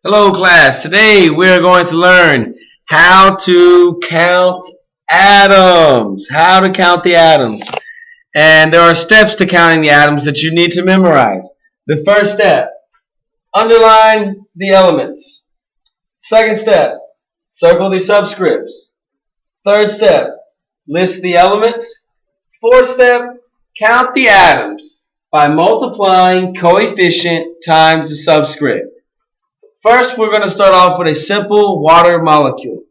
Hello class, today we're going to learn how to count atoms. How to count the atoms. And there are steps to counting the atoms that you need to memorize. The first step, underline the elements. Second step, circle the subscripts. Third step, list the elements. Fourth step, count the atoms by multiplying coefficient times the subscript. First, we're going to start off with a simple water molecule,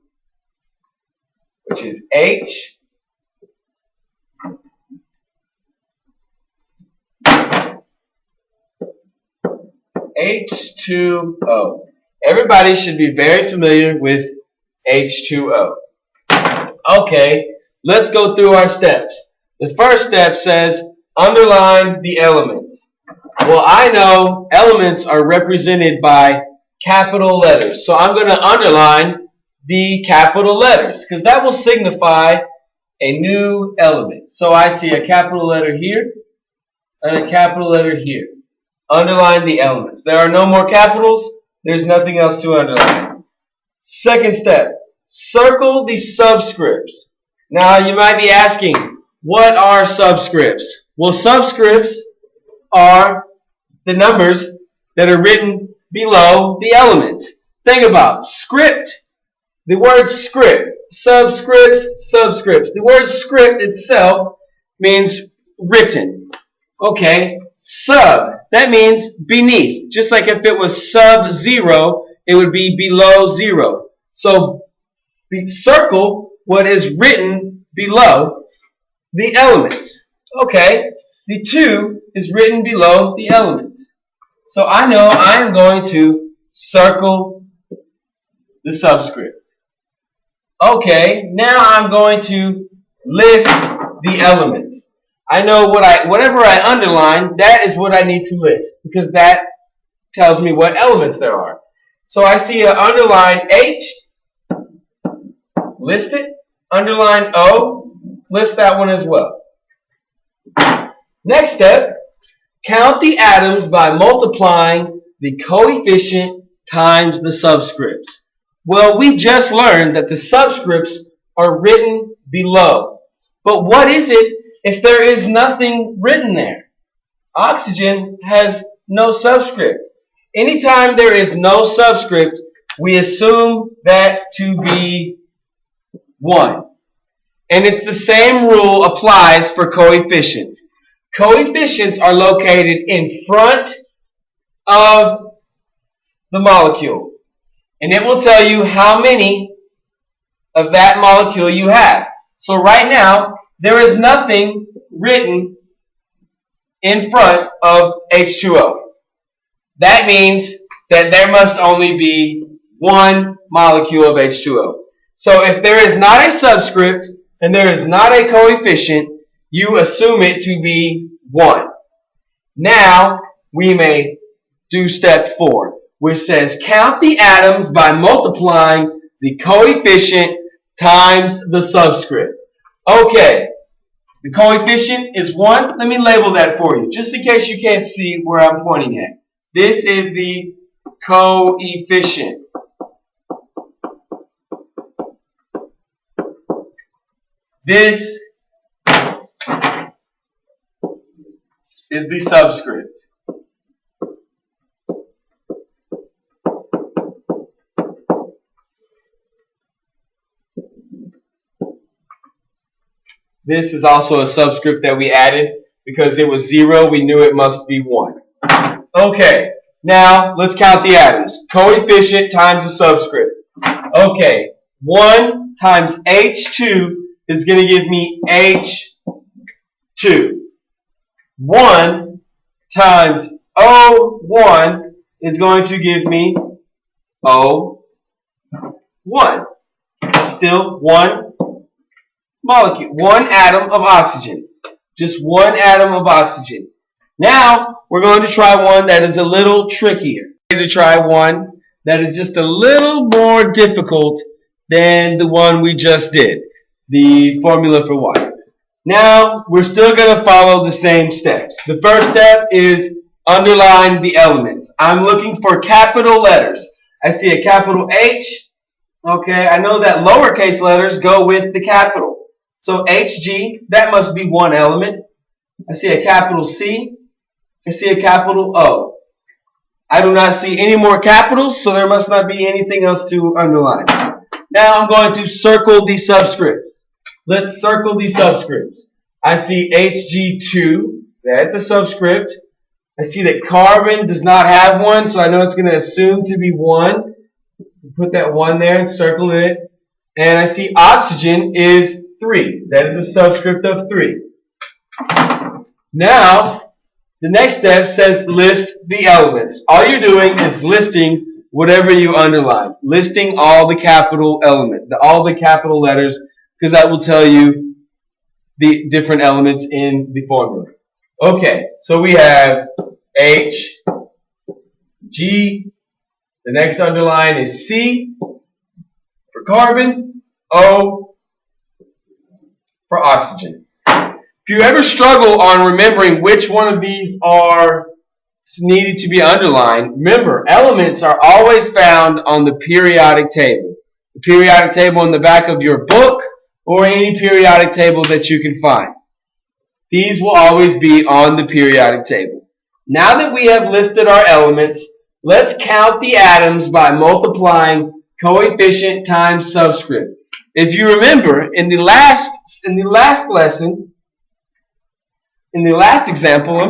which is H2O. Everybody should be very familiar with H2O. Okay, let's go through our steps. The first step says underline the elements. Well, I know elements are represented by capital letters. So I'm going to underline the capital letters because that will signify a new element. So I see a capital letter here and a capital letter here. Underline the elements. There are no more capitals. There's nothing else to underline. Second step, circle the subscripts. Now you might be asking, what are subscripts? Well, subscripts are the numbers that are written below the elements. Think about script. The word script, subscripts, subscripts. The word script itself means written. Okay, sub, that means beneath. Just like if it was sub-zero, it would be below zero. So circle what is written below the elements. Okay, the 2 is written below the elements. So I know I am going to circle the subscript. Okay, now I'm going to list the elements. I know whatever I underline, that is what I need to list because that tells me what elements there are. So I see an underline H, list it. Underline O, list that one as well. Next step, count the atoms by multiplying the coefficient times the subscripts. Well, we just learned that the subscripts are written below. But what is it if there is nothing written there? Oxygen has no subscript. Anytime there is no subscript, we assume that to be 1. And it's the same rule applies for coefficients. Coefficients are located in front of the molecule. And it will tell you how many of that molecule you have. So right now, there is nothing written in front of H2O. That means that there must only be one molecule of H2O. So if there is not a subscript and there is not a coefficient, you assume it to be 1. Now, we may do step 4, which says count the atoms by multiplying the coefficient times the subscript. Okay, the coefficient is 1. Let me label that for you, just in case you can't see where I'm pointing at. This is the coefficient. This is the subscript. This is also a subscript that we added because it was 0. We knew it must be 1. Okay, now let's count the atoms. Coefficient times the subscript. Okay, 1 times H2 is going to give me H2. 1 times O1 is going to give me O1. Still 1 molecule, 1 atom of oxygen. Just 1 atom of oxygen. Now, we're going to try one that is a little trickier. We're going to try one that is just a little more difficult than the one we just did, the formula for water. Now, we're still going to follow the same steps. The first step is underline the elements. I'm looking for capital letters. I see a capital H. Okay, I know that lowercase letters go with the capital. So HG, that must be one element. I see a capital C. I see a capital O. I do not see any more capitals, so there must not be anything else to underline. Now I'm going to circle the subscripts. Let's circle the subscripts. I see HG2, that's a subscript. I see that carbon does not have one, so I know it's going to assume to be 1. Put that 1 there and circle it. And I see oxygen is 3. That is a subscript of 3. Now, the next step says list the elements. All you're doing is listing whatever you underline. Listing all the capital all the capital letters, because that will tell you the different elements in the formula. Okay, so we have H, G, the next underline is C for carbon, O for oxygen. If you ever struggle on remembering which one of these are needed to be underlined, remember, elements are always found on the periodic table. The periodic table in the back of your book or any periodic table that you can find. These will always be on the periodic table. Now that we have listed our elements, let's count the atoms by multiplying coefficient times subscript. If you remember, in the last example,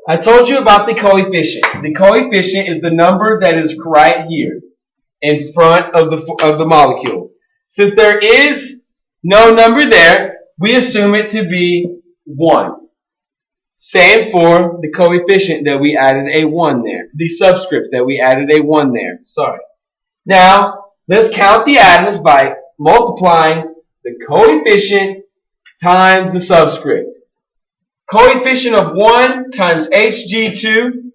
I told you about the coefficient. The coefficient is the number that is right here in front of the molecule. Since there is no number there, we assume it to be 1. Same for the coefficient that we added a 1 there. The subscript that we added a 1 there. Now, let's count the atoms by multiplying the coefficient times the subscript. Coefficient of 1 times Hg2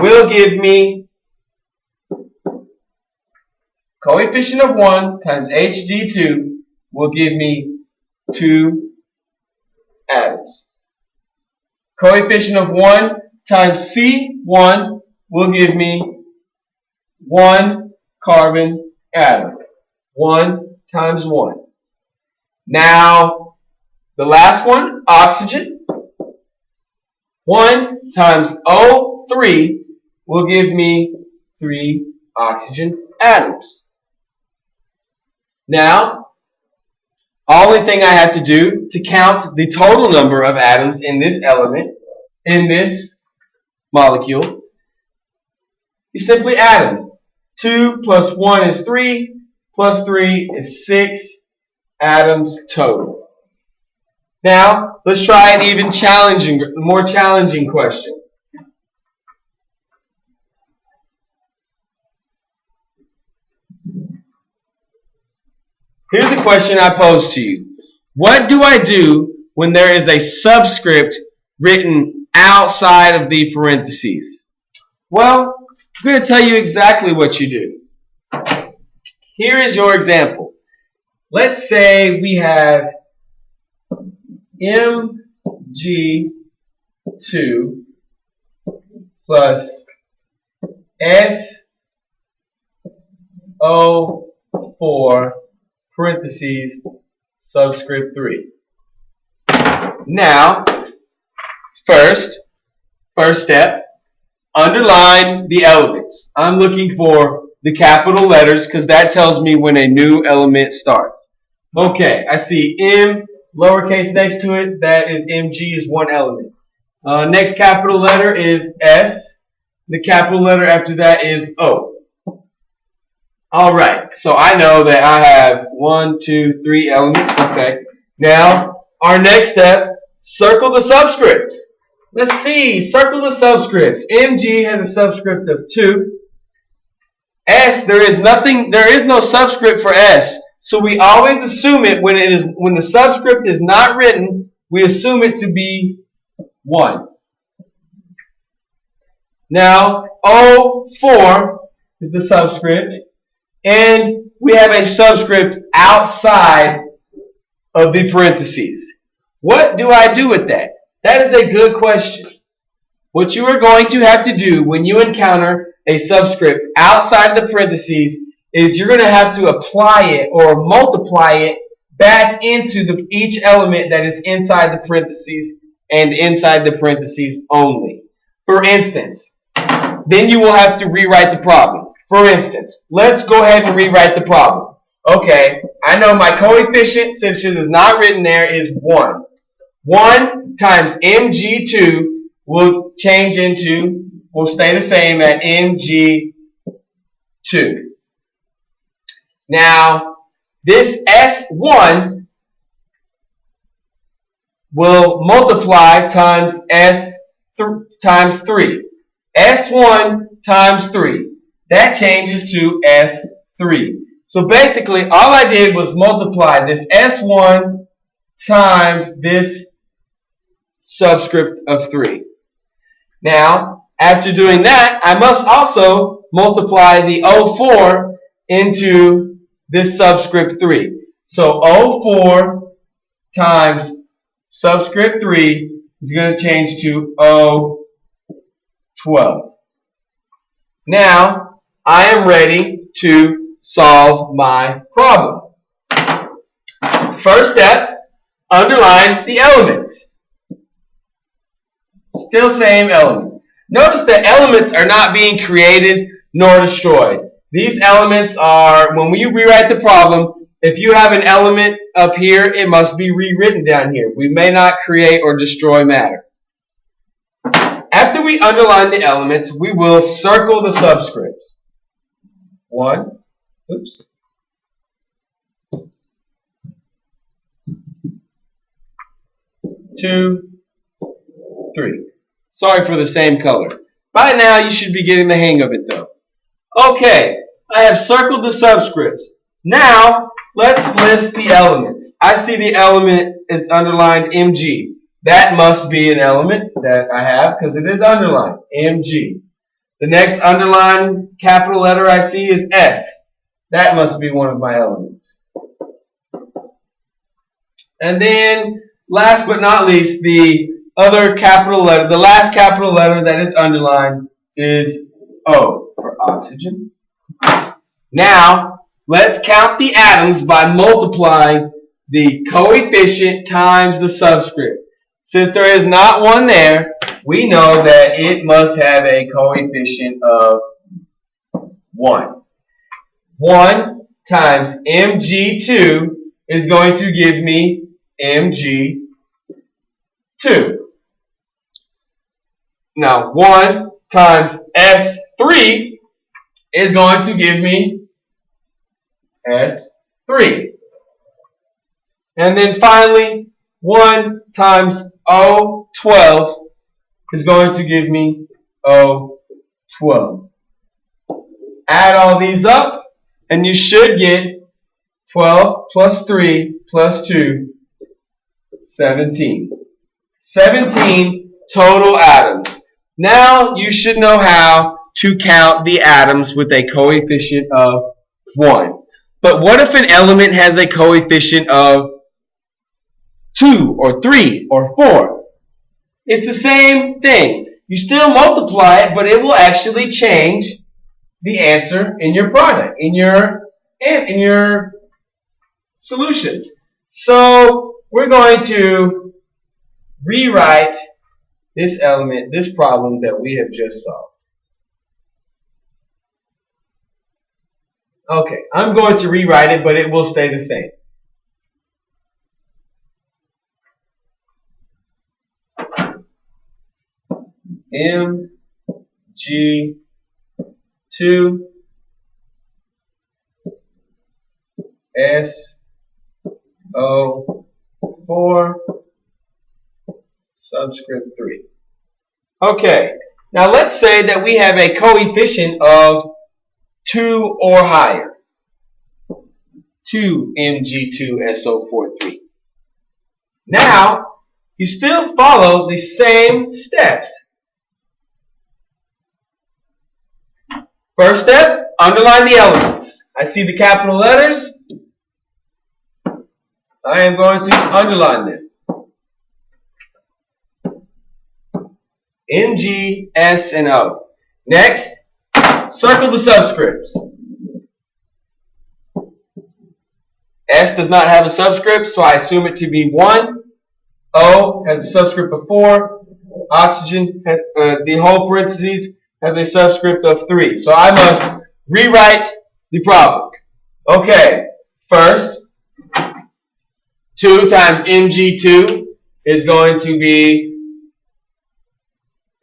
will give me coefficient of 1 times Hg2 will give me 2 atoms. Coefficient of 1 times C1 will give me 1 carbon atom. 1 times 1. Now, the last one, oxygen. 1 times O3 will give me 3 oxygen atoms. Now, only thing I have to do to count the total number of atoms in this element, in this molecule, you simply add them. 2 plus 1 is 3, plus 3 is 6 atoms total. Now, let's try an even more challenging question. Here's a question I pose to you. What do I do when there is a subscript written outside of the parentheses? Well, I'm going to tell you exactly what you do. Here is your example. Let's say we have Mg2 plus SO4 parentheses subscript 3. Now, first step, underline the elements. I'm looking for the capital letters because that tells me when a new element starts. Okay, I see M, lowercase next to it, that is Mg is one element. Next capital letter is S. The capital letter after that is O. Alright, so I know that I have 1, 2, 3 elements. Okay. Now, our next step, circle the subscripts. Let's see, circle the subscripts. Mg has a subscript of 2. S, there is no subscript for S. So we always assume it when the subscript is not written, we assume it to be 1. Now, O4 is the subscript, and we have a subscript outside of the parentheses. What do I do with that? That is a good question. What you are going to have to do when you encounter a subscript outside the parentheses is you're going to have to apply it or multiply it back into each element that is inside the parentheses and inside the parentheses only. For instance, then you will have to rewrite the problem. For instance, let's go ahead and rewrite the problem. Okay, I know my coefficient, since it is not written there, is 1. 1 times mg2 will stay the same at mg2. Now, this S1 will multiply times times 3. S1 times 3. That changes to S3. So basically, all I did was multiply this S1 times this subscript of 3. Now, after doing that, I must also multiply the O4 into this subscript 3. So O4 times subscript 3 is going to change to O12. Now, I am ready to solve my problem. First step, underline the elements. Still same elements. Notice the elements are not being created nor destroyed. These elements are, when we rewrite the problem, if you have an element up here, it must be rewritten down here. We may not create or destroy matter. After we underline the elements, we will circle the subscripts. 1, 2, 3. Sorry for the same color. By now, you should be getting the hang of it, though. Okay, I have circled the subscripts. Now, let's list the elements. I see the element is underlined Mg. That must be an element that I have because it is underlined, Mg. The next underlined capital letter I see is S. That must be one of my elements. And then, last but not least, the other capital letter, the last capital letter that is underlined is O for oxygen. Now, let's count the atoms by multiplying the coefficient times the subscript. Since there is not one there, we know that it must have a coefficient of 1. 1 times Mg2 is going to give me Mg2. Now, 1 times S3 is going to give me S3. And then finally, 1 times O12 is going to give me O12. Add all these up, and you should get 12 plus 3 plus 2, 17. 17 total atoms. Now you should know how to count the atoms with a coefficient of 1. But what if an element has a coefficient of 2 or 3 or 4? It's the same thing. You still multiply it, but it will actually change the answer in your product, in your solutions. So we're going to rewrite this element, this problem that we have just solved. Okay, I'm going to rewrite it, but it will stay the same. Mg2 SO4 subscript 3. Okay, now let's say that we have a coefficient of 2 or higher. 2 Mg2SO43. Now, you still follow the same steps. First step, underline the elements. I see the capital letters. I am going to underline them. Mg, S, and O. Next, Circle the subscripts. S does not have a subscript, so I assume it to be 1. O has a subscript of 4. Oxygen, the whole parentheses, has a subscript of 3. So I must rewrite the problem. Okay, first, 2 times Mg2 is going to be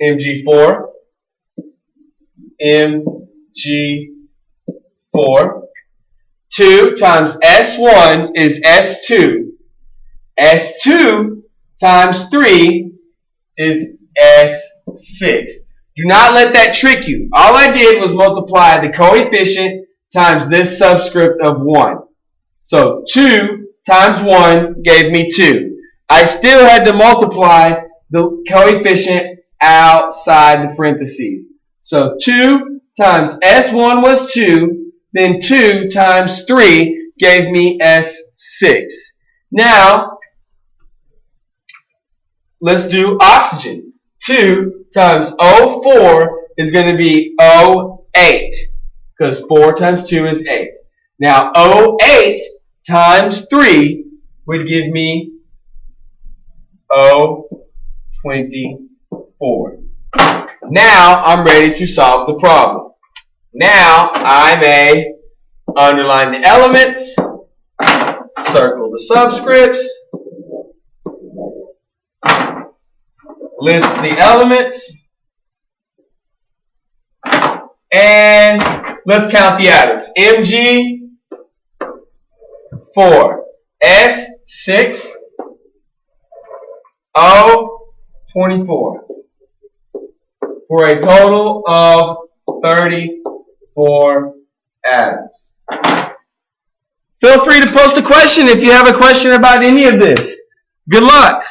Mg4. Mg4. 2 times S1 is S2. S2 times 3 is S6. Do not let that trick you. All I did was multiply the coefficient times this subscript of 1. So 2 times 1 gave me 2. I still had to multiply the coefficient outside the parentheses. So 2 times S1 was 2, then 2 times 3 gave me S6. Now, let's do oxygen. 2 times O4 is going to be O8, because 4 times 2 is 8. Now, O8 times 3 would give me O24. Now, I'm ready to solve the problem. Now, I may underline the elements, circle the subscripts, list the elements, and let's count the atoms. Mg4, S6, O24, for a total of 34 atoms. Feel free to post a question if you have a question about any of this. Good luck.